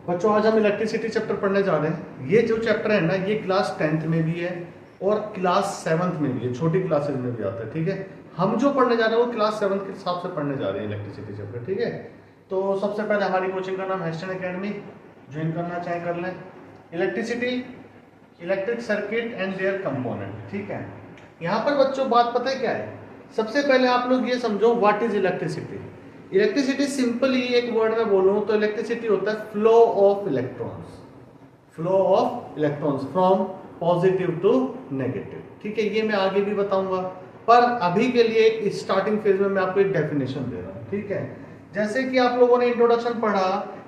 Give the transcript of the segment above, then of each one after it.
बच्चों आज हम इलेक्ट्रिसिटी चैप्टर पढ़ने जा रहे हैं। ये जो चैप्टर है ना, ये क्लास 10th में भी है और क्लास 7th में भी है, छोटी क्लासेज में भी आता है। ठीक है, हम जो पढ़ने जा रहे हैं वो क्लास 7th के हिसाब से पढ़ने जा रहे हैं इलेक्ट्रिसिटी चैप्टर। ठीक है, तो सबसे पहले हमारी कोचिंग का नाम हेस्टन एकेडमी, ज्वाइन करना चाहे कर लें। Electricity, electric circuit and their component. ठीक है, यहाँ पर बच्चों बात पता है क्या है, सबसे पहले आप लोग ये समझो what is electricity. Electricity simply एक वर्ड में बोलूं तो इलेक्ट्रिसिटी होता है flow of electrons, flow of electrons from positive to negative. ठीक है, ये मैं आगे भी बताऊंगा, पर अभी के लिए एक स्टार्टिंग फेज में मैं आपको एक डेफिनेशन दे रहा हूं। ठीक है, जैसे कि आप लोगों ने इंट्रोडक्शन पढ़ा,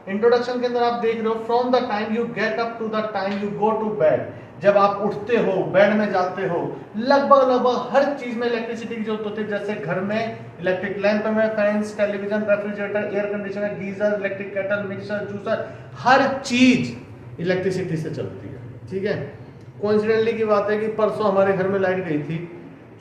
इंट्रोडक्शन के अंदर आप देख रहे हो from the time you get up to the time you go to bed, जब आप उठते हो बेड में जाते हो, लगभग हर चीज में इलेक्ट्रिसिटी की जरूरत होती है। जैसे घर में इलेक्ट्रिक लैंप में, fans, television, refrigerator, air conditioner, geyser, electric kettle, mixer, juicer, हर चीज इलेक्ट्रिसिटी से चलती है। ठीक है, कोइंसिडेंटली की बात है कि परसों हमारे घर में लाइट गई थी,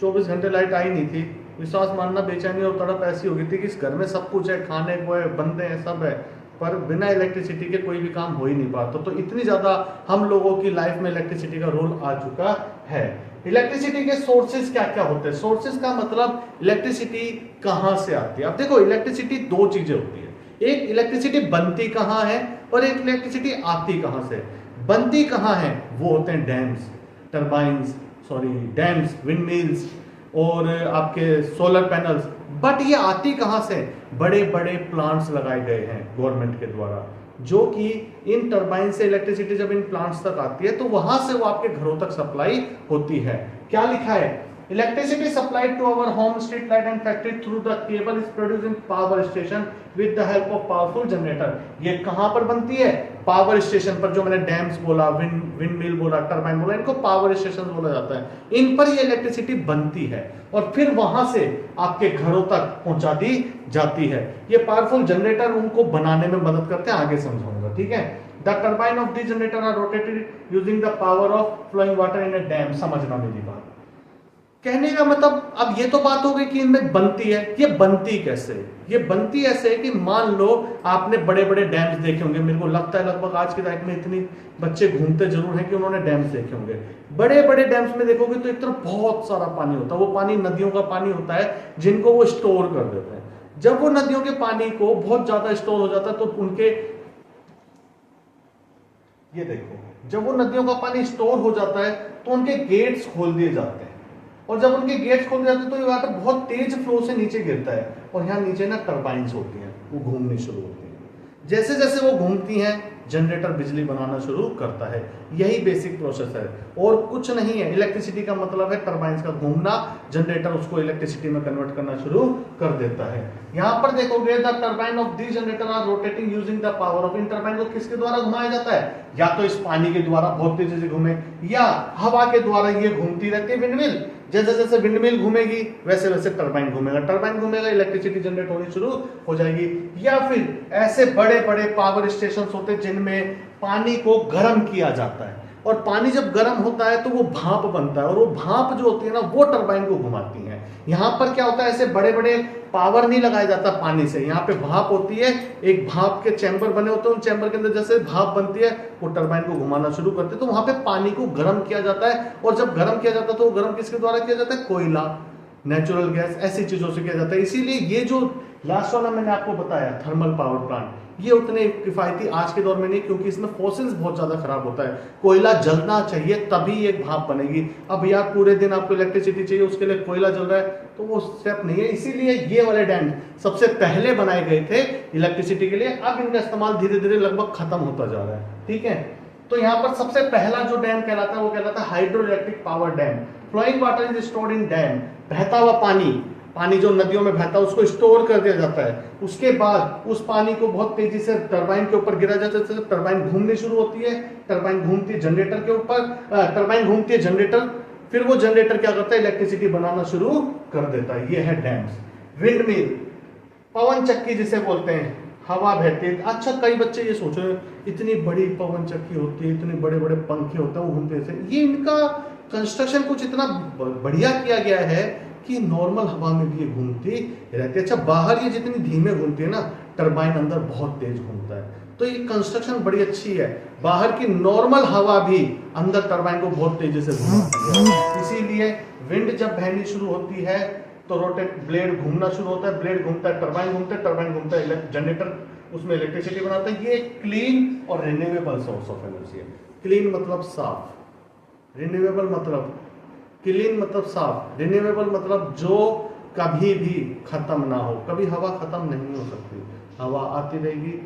24 घंटे लाइट आई नहीं थी। विश्वास मानना, बेचैनी और तड़प ऐसी हो गई थी कि इस घर में सब कुछ है, खाने को है, बंदे हैं, सब है, पर बिना इलेक्ट्रिसिटी के कोई भी काम हो ही नहीं पाता। तो इतनी ज्यादा हम लोगों की लाइफ में इलेक्ट्रिसिटी का रोल आ चुका है। इलेक्ट्रिसिटी के सोर्सेज क्या क्या होते हैं? सोर्सेज का मतलब इलेक्ट्रिसिटी कहां से आती है। अब देखो, इलेक्ट्रिसिटी दो चीजें होती है, एक इलेक्ट्रिसिटी बनती कहां है और एक इलेक्ट्रिसिटी आती कहां से। बनती कहां है, वो होते हैं dams, turbines, sorry dams, windmills और आपके सोलर पैनल्स। बट ये आती कहां से? बड़े बड़े प्लांट्स लगाए गए हैं गवर्नमेंट के द्वारा, जो कि इन टरबाइन से इलेक्ट्रिसिटी जब इन प्लांट्स तक आती है तो वहां से वो आपके घरों तक सप्लाई होती है। क्या लिखा है? Electricity supplied to our home, street light and factory through the cable is produced in power station with the help of powerful generator. ये कहां पर बनती है? पावर स्टेशन पर। जो मैंने डैम्स बोला, विंड मिल बोला, टरबाइन बोला, इनको पावर स्टेशन बोला जाता है। इन पर ये इलेक्ट्रिसिटी बनती है और फिर वहां से आपके घरों तक पहुंचा दी जाती है। ये पावरफुल जनरेटर उनको बनाने में मदद करते हैं, आगे समझाऊंगा। ठीक है, the turbine of the generator are rotated using the power of flowing water in a dam. समझना मेरी बात, कहने का मतलब, अब ये तो बात हो गई कि इनमें बनती है। ये बनती कैसे? ये बनती ऐसे है कि मान लो आपने बड़े बड़े डैम्स देखे होंगे, मेरे को लगता है लगभग आज के तारीख में इतनी बच्चे घूमते जरूर हैं कि उन्होंने डैम्स देखे होंगे। बड़े बड़े डैम्स में देखोगे तो एक तरफ बहुत सारा पानी होता है, वो पानी नदियों का पानी होता है जिनको वो स्टोर कर देते हैं। जब वो नदियों के पानी को बहुत ज्यादा स्टोर हो जाता है तो उनके, ये देखो, जब वो नदियों का पानी स्टोर हो जाता है तो उनके गेट्स खोल दिए जाते हैं, और जब उनके गेट्स खोल जाते हैं तो ये वाटर बहुत तेज फ्लो से नीचे गिरता है, और यहाँ नीचे ना टरबाइंस होती हैं, वो घूमनी शुरू होती हैं। जैसे जैसे वो घूमती हैं जनरेटर बिजली बनाना शुरू करता है। यही बेसिक प्रोसेस है और कुछ नहीं है। इलेक्ट्रिसिटी का मतलब है टरबाइंस का घूमना, जनरेटर उसको इलेक्ट्रिसिटी में कन्वर्ट करना शुरू कर देता है। यहाँ पर देखोगे the turbine of the generator are rotating using the power of. इन टरबाइन को किसके द्वारा घुमाया जाता है? या तो इस पानी के द्वारा बहुत तेजी से घूमे, या हवा के द्वारा ये घूमती रहती है विंडमिल। जैसे जैसे विंडमिल घूमेगी वैसे वैसे टरबाइन घूमेगा, टरबाइन घूमेगा, इलेक्ट्रिसिटी जनरेट होनी शुरू हो जाएगी। या फिर ऐसे बड़े बड़े पावर स्टेशन होते हैं जिनमें पानी को गर्म किया जाता है, और पानी जब गर्म होता है तो वो भाप बनता है, और वो भाप जो होती है ना वो टरबाइन को घुमाती है। यहाँ पर क्या होता है, ऐसे बड़े बड़े पावर नहीं लगाया जाता पानी से, यहाँ पे भाप होती है, एक भाप के चैम्बर बने होते हैं, उन चैम्बर के अंदर जैसे भाप बनती है वो टरबाइन को घुमाना शुरू करते हैं। तो वहां पे पानी को गर्म किया जाता है, और जब गर्म किया जाता है तो गर्म किसके द्वारा किया जाता है? कोयला, नेचुरल गैस, ऐसी चीजों से किया जाता है। इसीलिए ये जो लास्ट वाला मैंने आपको बताया थर्मल पावर प्लांट, ये उतने किफायती आज के दौर में नहीं, क्योंकि इसमें फॉसिल्स बहुत ज्यादा खराब होता है। कोयला जलना चाहिए तभी एक भाप बनेगी। अब यार पूरे दिन आपको इलेक्ट्रिसिटी चाहिए, उसके लिए कोयला जल रहा है, तो वो स्टेप नहीं है। इसीलिए ये वाले डैम सबसे पहले बनाए गए थे इलेक्ट्रिसिटी के लिए। अब इनका इस्तेमाल धीरे धीरे लगभग खत्म होता जा रहा है। ठीक है, तो यहाँ पर सबसे पहला जो डैम कहलाता है वो कहलाता है hydro electric power dam. Flowing water is stored in dam. बहता हुआ पानी, पानी जो नदियों में बहता है उसको स्टोर कर दिया जाता है। उसके बाद उस पानी को बहुत तेजी से टरबाइन के ऊपर गिरा जाता है, टरबाइन घूमनी शुरू होती है, टरबाइन घूमती है जनरेटर के ऊपर, टरबाइन घूमती है जनरेटर, फिर वो जनरेटर क्या करता है? इलेक्ट्रिसिटी बनाना शुरू कर देता है। ये है डैम्स। विंड मिल, पवन चक्की जिसे बोलते हैं, हवा बहती है। अच्छा, कई बच्चे ये सोच रहे हैं इतनी बड़ी पवन चक्की होती है, इतने बड़े बड़े पंखे होते हैं वो घूमते हैं, ये इनका कंस्ट्रक्शन कुछ इतना बढ़िया किया गया है कि नॉर्मल हवा में भी ये घूमती रहती है। अच्छा, बाहर ये जितनी धीमे घूमती है ना, टरबाइन अंदर बहुत तेज घूमता है। तो ये कंस्ट्रक्शन बड़ी अच्छी है, बाहर की नॉर्मल हवा भी अंदर टरबाइन को बहुत तेजी से घुमाती है। इसीलिए विंड जब बहनी शुरू होती है तो रोटेट ब्लेड घूमना शुरू होता है, ब्लेड घूमता है, टरबाइन घूमता है, टरबाइन घूमता है, जनरेटर उसमें इलेक्ट्रिसिटी बनाता है। ये क्लीन और रिन्यूएबल सोर्स ऑफ एनर्जी है। क्लीन मतलब साफ, रिन्यूएबल मतलब, क्लीन मतलब साफ, रिन्यूएबल मतलब जो कभी भी खत्म ना हो। कभी हवा खत्म नहीं हो सकती, हवा आती रहेगी,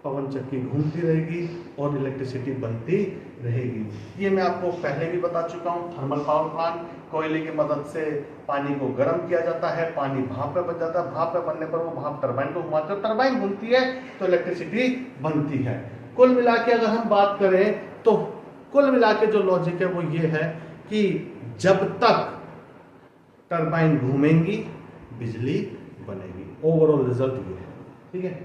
पवन चक्की घूमती रहेगी और इलेक्ट्रिसिटी बनती रहेगी। ये मैं आपको पहले भी बता चुका हूँ। थर्मल पावर प्लांट, कोयले की मदद से पानी को गर्म किया जाता है, पानी भाप पे बन जाता है, भाप पे बनने पर वो भाप टरबाइन को घुमाते हैं, टरबाइन घूमती है तो इलेक्ट्रिसिटी बनती है। कुल मिला के अगर हम बात करें तो कुल मिला के जो लॉजिक है वो ये है कि जब तक टरबाइन घूमेंगी बिजली बनेगी। ओवरऑल रिजल्ट ये है, ठीक है।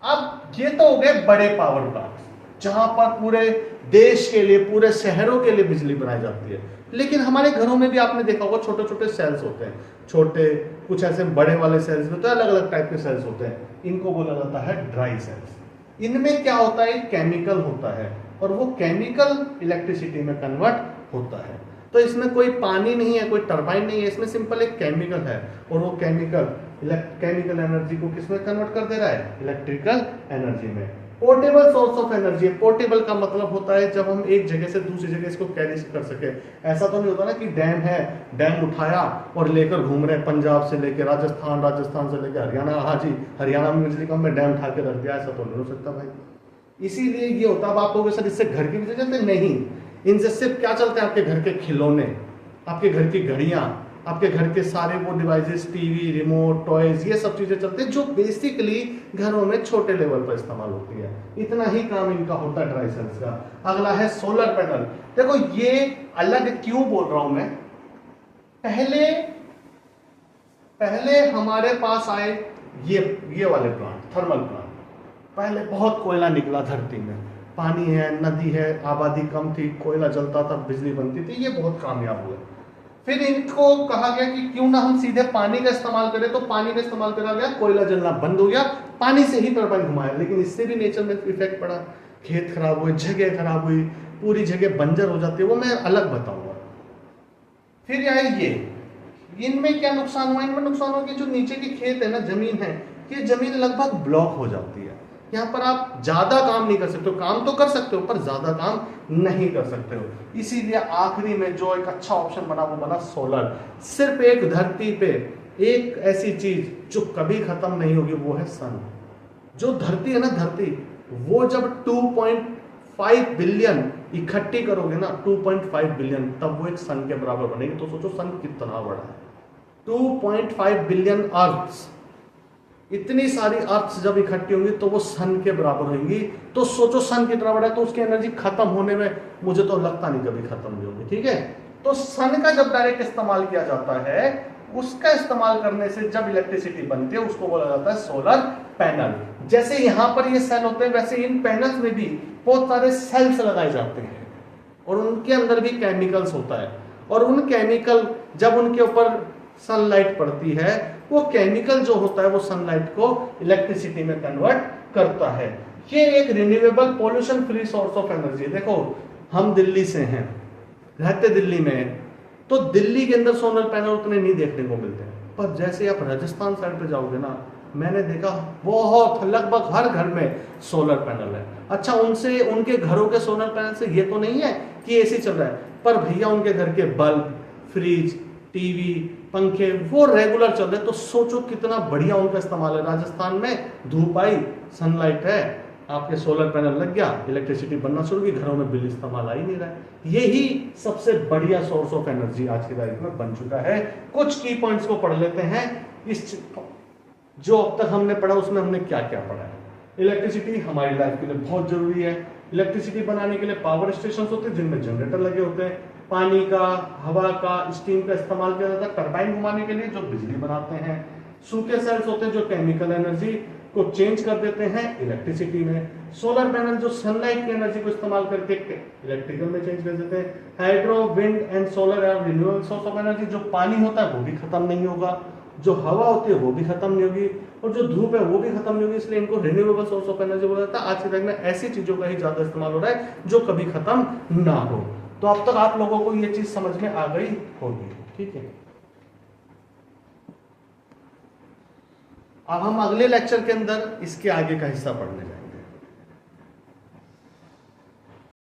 अब ये तो हो गए बड़े पावर प्लांट जहां पर पूरे देश के लिए, पूरे शहरों के लिए बिजली बनाई जाती है। लेकिन हमारे घरों में भी आपने देखा होगा छोटे छोटे सेल्स होते हैं, छोटे कुछ ऐसे बड़े वाले सेल्स भी तो अलग अलग टाइप के सेल्स होते हैं, इनको बोला जाता है ड्राई सेल्स। इनमें क्या होता है, केमिकल होता है और वो केमिकल इलेक्ट्रिसिटी में कन्वर्ट होता है। तो इसमें कोई पानी नहीं है, कोई टरबाइन नहीं है, इसमें सिंपल एक केमिकल है और वो केमिकल एनर्जी को किसमें कन्वर्ट कर दे रहा है, इलेक्ट्रिकल एनर्जी में। Portable source of energy. Portable का मतलब होता है जब हम एक जगह से दूसरी जगह इसको कैरी कर सके। ऐसा तो नहीं होता ना कि डैम है, डैम उठाया और लेकर घूम रहे हैं, पंजाब से लेकर राजस्थान, राजस्थान से लेकर हरियाणा, हाँ जी हरियाणा में बिजली कम में डैम उठा के रख दिया, ऐसा तो नहीं हो सकता भाई। इसीलिए ये होता है, आप कहोगे सर इससे घर की बिजली चलती, नहीं, इनसे सिर्फ क्या चलते हैं, आपके घर के खिलौने, आपके घर की घड़ियां, आपके घर के सारे वो डिवाइसेस, टीवी, रिमोट, टॉयज, ये सब चीजें चलते हैं जो बेसिकली घरों में छोटे लेवल पर इस्तेमाल होती है। इतना ही काम इनका होता है ड्राई सेल्स का। अगला है सोलर पैनल। देखो ये अलग क्यों बोल रहा हूं मैं, पहले हमारे पास आए ये वाले प्लांट, थर्मल प्लांट। पहले बहुत कोयला निकला धरती में, पानी है, नदी है, आबादी कम थी, कोयला जलता था, बिजली बनती थी, ये बहुत कामयाब हुए। फिर इनको कहा गया कि क्यों ना हम सीधे पानी का इस्तेमाल करें, तो पानी का इस्तेमाल करा गया, कोयला जलना बंद हो गया, पानी से ही टरबाइन घुमाया। लेकिन इससे भी नेचर में इफेक्ट पड़ा, खेत खराब हुए, जगह खराब हुई, पूरी जगह बंजर हो जाती है, वो मैं अलग बताऊंगा। फिर आए ये, इनमें क्या नुकसान हुआ, इनमें नुकसान हुआ कि जो नीचे की खेत है ना, जमीन है, ये जमीन लगभग ब्लॉक हो जाती है। यहाँ पर आप ज्यादा काम नहीं कर सकते हो, काम तो कर सकते हो पर ज्यादा काम नहीं कर सकते हो। इसीलिए आखिरी में जो एक अच्छा ऑप्शन बना वो बना सोलर। सिर्फ एक धरती पे एक ऐसी चीज जो कभी खत्म नहीं होगी वो है सन। जो धरती है ना, धरती, वो जब 2.5 बिलियन इकट्ठी करोगे ना, 2.5 बिलियन, तब वो एक सन के बराबर बनेगी। तो सोचो सन कितना बड़ा है, 2.5 बिलियन अर्थ्स, इतनी सारी अर्थ्स जब इकट्ठी होंगी तो वो सन के बराबर होंगी। तो सोचो सन कितना बड़ा है, तो उसकी एनर्जी खत्म होने में मुझे तो लगता नहीं कभी खत्म नहीं होगी, ठीक है। तो सन का जब डायरेक्ट इस्तेमाल किया जाता है, उसका इस्तेमाल करने से जब इलेक्ट्रिसिटी बनती है उसको बोला जाता है सोलर पैनल। जैसे यहां पर ये सेल होते हैं, वैसे इन पैनल्स में भी बहुत सारे सेल्स लगाए जाते हैं और उनके अंदर भी केमिकल्स होता है। और उन केमिकल जब उनके ऊपर सनलाइट पड़ती है, वो केमिकल जो होता है वो सनलाइट को इलेक्ट्रिसिटी में कन्वर्ट करता है। ये एक renewable pollution free source of energy. देखो हम दिल्ली से हैं, रहते दिल्ली में, तो दिल्ली के अंदर सोलर पैनल उतने नहीं देखने को मिलते हैं। पर जैसे आप राजस्थान साइड पे जाओगे ना, मैंने देखा बहुत, लगभग हर घर में सोलर पैनल है। अच्छा, उनसे, उनके घरों के सोलर पैनल से ये तो नहीं है कि एसी चल रहा है, पर भैया उनके घर के बल्ब, फ्रिज, टीवी, पंखे वो रेगुलर चल रहे। तो सोचो कितना बढ़िया उनका इस्तेमाल है। राजस्थान में धूप आई, सनलाइट है, आपके सोलर पैनल लग गया, इलेक्ट्रिसिटी बनना शुरू हुई, घरों में बिल इस्तेमाल आ ही नहीं रहा है। यही सबसे बढ़िया सोर्स ऑफ एनर्जी आज की तारीख में बन चुका है। कुछ की पॉइंट्स को पढ़ लेते हैं। इस जो अब तक हमने पढ़ा उसमें हमने क्या क्या पढ़ा है। इलेक्ट्रिसिटी हमारी लाइफ के लिए बहुत जरूरी है। इलेक्ट्रिसिटी बनाने के लिए पावर स्टेशन होते हैं जिनमें जनरेटर लगे होते हैं, पानी का, हवा का, स्टीम का इस्तेमाल किया जाता है टरबाइन घुमाने के लिए जो बिजली बनाते हैं। सूखे सेल्स होते हैं जो केमिकल एनर्जी को चेंज कर देते हैं इलेक्ट्रिसिटी में। सोलर पैनल जो सनलाइट की एनर्जी को इस्तेमाल करके इलेक्ट्रिकल में चेंज कर देते हैं। Hydro, wind and solar are renewable source of energy. जो पानी होता है वो भी खत्म नहीं होगा, जो हवा होती है वो भी खत्म नहीं होगी, और जो धूप है वो भी खत्म नहीं होगी, इसलिए इनको रिन्यूएबल सोर्स ऑफ एनर्जी बोला जाता है। आज के टाइम में ऐसी चीजों का ही ज्यादा इस्तेमाल हो रहा है जो कभी खत्म ना हो। तो अब तक आप लोगों को ये चीज समझ में आ गई होगी, ठीक है। अब हम अगले लेक्चर के अंदर इसके आगे का हिस्सा पढ़ने जाएंगे।